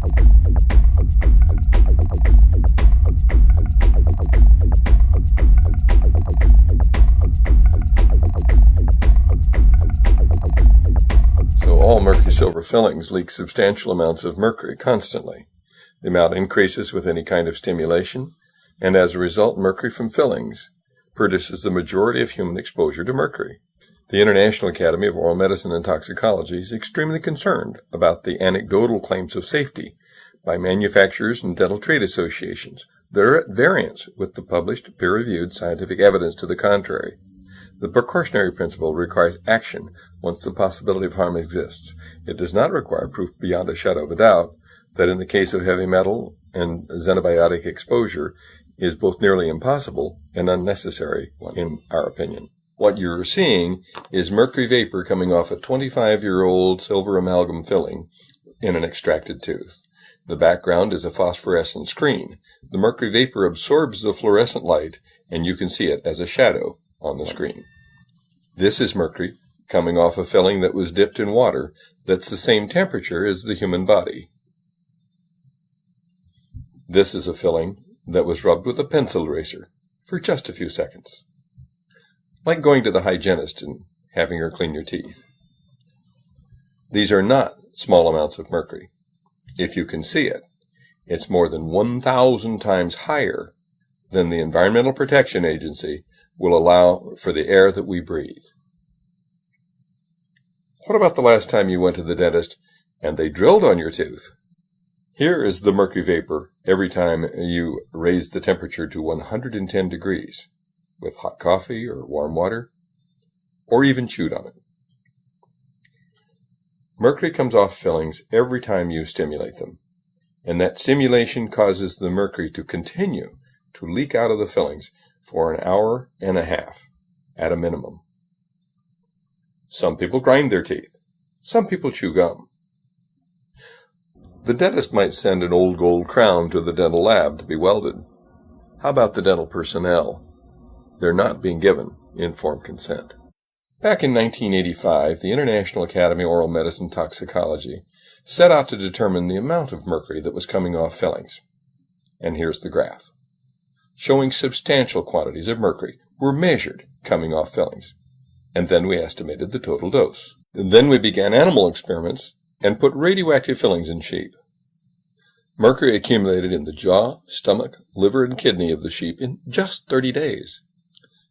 All mercury silver fillings leak substantial amounts of mercury constantly. The amount increases with any kind of stimulation, and as a result, mercury from fillings produces the majority of human exposure to mercury. The International Academy of Oral Medicine and Toxicology is extremely concerned about the anecdotal claims of safety by manufacturers and dental trade associations that are at variance with the published peer-reviewed scientific evidence to the contrary. The precautionary principle requires action once the possibility of harm exists. It does not require proof beyond a shadow of a doubt that in the case of heavy metal and xenobiotic exposure is both nearly impossible and unnecessary, in our opinion. What you're seeing is mercury vapor coming off a 25-year-old silver amalgam filling in an extracted tooth. The background is a phosphorescent screen. The mercury vapor absorbs the fluorescent light, and you can see it as a shadow on the screen. This is mercury coming off a filling that was dipped in water that's the same temperature as the human body. This is a filling that was rubbed with a pencil eraser for just a few seconds. Like going to the hygienist and having her clean your teeth. These are not small amounts of mercury. If you can see it, it's more than 1,000 times higher than the Environmental Protection Agency will allow for the air that we breathe. What about the last time you went to the dentist and they drilled on your tooth? Here is the mercury vapor every time you raise the temperature to 110 degrees with hot coffee or warm water, or even chewed on it. Mercury comes off fillings every time you stimulate them, and that stimulation causes the mercury to continue to leak out of the fillings for an hour and a half, at a minimum. Some people grind their teeth. Some people chew gum. The dentist might send an old gold crown to the dental lab to be welded. How about the dental personnel? They're not being given informed consent. Back in 1985, the International Academy of Oral Medicine and Toxicology set out to determine the amount of mercury that was coming off fillings. And here's the graph, showing substantial quantities of mercury were measured coming off fillings, and then we estimated the total dose. Then we began animal experiments and put radioactive fillings in sheep. Mercury accumulated in the jaw, stomach, liver, and kidney of the sheep in just 30 days.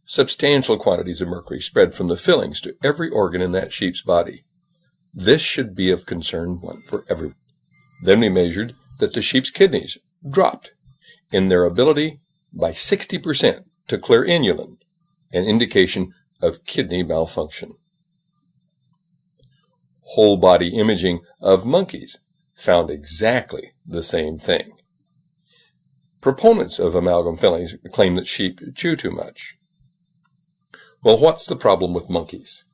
Substantial quantities of mercury spread from the fillings to every organ in that sheep's body. This should be of concern for everyone. Then we measured that the sheep's kidneys dropped in their ability by 60% to clear inulin, an indication of kidney malfunction. Whole body imaging of monkeys found exactly the same thing. Proponents of amalgam fillings claim that sheep chew too much. Well, what's the problem with monkeys?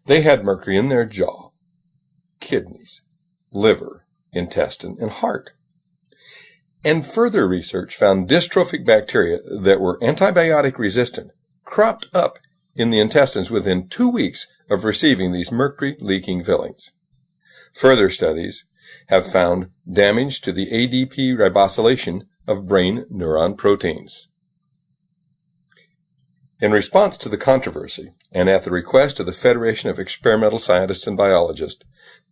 They had mercury in their jaw, kidneys, liver, intestine, and heart. And further research found dystrophic bacteria that were antibiotic resistant cropped up in the intestines within 2 weeks of receiving these mercury-leaking fillings. Further studies have found damage to the ADP ribosylation of brain neuron proteins. In response to the controversy, and at the request of the Federation of Experimental Scientists and Biologists,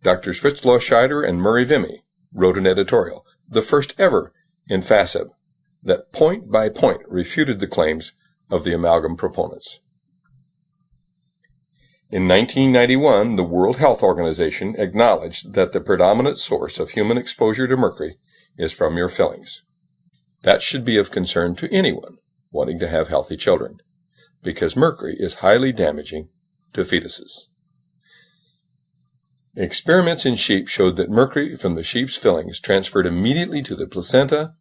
Drs. Fritzloh Scheider and Murray Vimy wrote an editorial, the first ever in FASEB, that point by point refuted the claims of the amalgam proponents. In 1991, the World Health Organization acknowledged that the predominant source of human exposure to mercury is from your fillings. That should be of concern to anyone wanting to have healthy children, because mercury is highly damaging to fetuses. Experiments in sheep showed that mercury from the sheep's fillings transferred immediately to the placenta,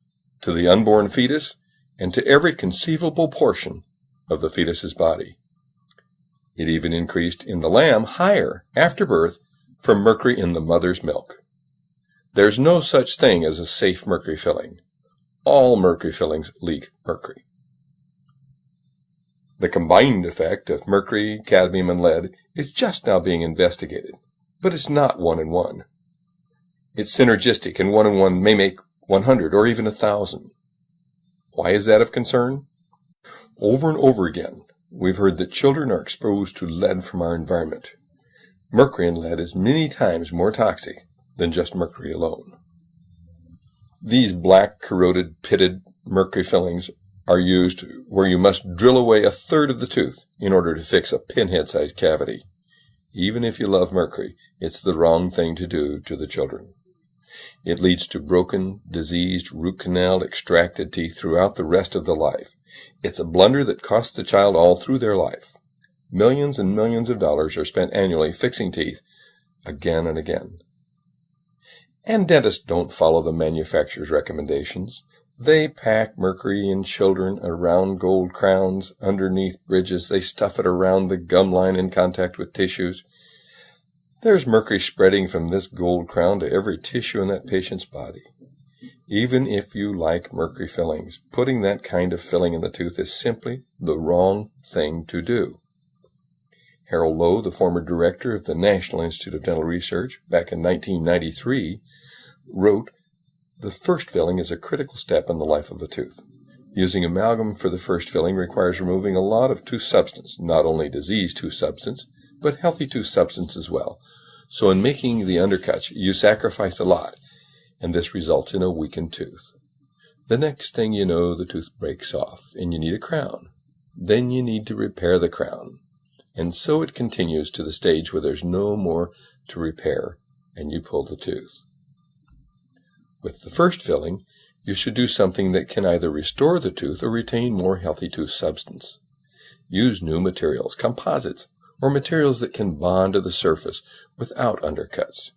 to the unborn fetus, and to every conceivable portion of the fetus's body. It even increased in the lamb higher after birth from mercury in the mother's milk. There's no such thing as a safe mercury filling. All mercury fillings leak mercury. The combined effect of mercury, cadmium, and lead is just now being investigated, but it's not 1-in-1. It's synergistic, and 1 and 1 may make 100 or even 1,000. Why is that of concern? Over and over again, we've heard that children are exposed to lead from our environment. Mercury in lead is many times more toxic than just mercury alone. These black, corroded, pitted mercury fillings are used where you must drill away a third of the tooth in order to fix a pinhead-sized cavity. Even if you love mercury, it's the wrong thing to do to the children. It leads to broken, diseased, root canal extracted teeth throughout the rest of the life. It's a blunder that costs the child all through their life. Millions and millions of dollars are spent annually fixing teeth again and again. And dentists don't follow the manufacturer's recommendations. They pack mercury in children around gold crowns, underneath bridges. They stuff it around the gum line in contact with tissues. There's mercury spreading from this gold crown to every tissue in that patient's body. Even if you like mercury fillings, putting that kind of filling in the tooth is simply the wrong thing to do. Harold Lowe, the former director of the National Institute of Dental Research, back in 1993, wrote, "The first filling is a critical step in the life of a tooth. Using amalgam for the first filling requires removing a lot of tooth substance, not only diseased tooth substance, but healthy tooth substance as well. So in making the undercuts, you sacrifice a lot, and this results in a weakened tooth. The next thing you know, the tooth breaks off, and you need a crown. Then you need to repair the crown. And so it continues to the stage where there's no more to repair, and you pull the tooth. With the first filling, you should do something that can either restore the tooth or retain more healthy tooth substance. Use new materials, composites, or materials that can bond to the surface without undercuts.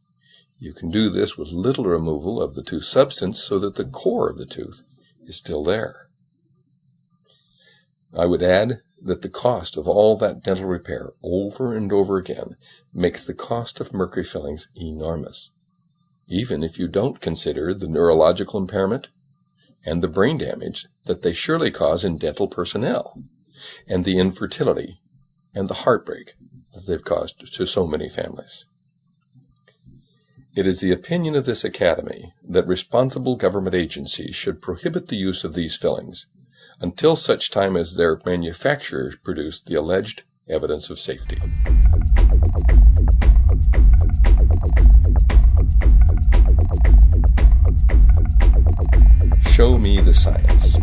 You can do this with little removal of the tooth substance so that the core of the tooth is still there. I would add that the cost of all that dental repair over and over again makes the cost of mercury fillings enormous, even if you don't consider the neurological impairment and the brain damage that they surely cause in dental personnel, and the infertility and the heartbreak that they've caused to so many families. It is the opinion of this Academy that responsible government agencies should prohibit the use of these fillings until such time as their manufacturers produce the alleged evidence of safety. Show me the science.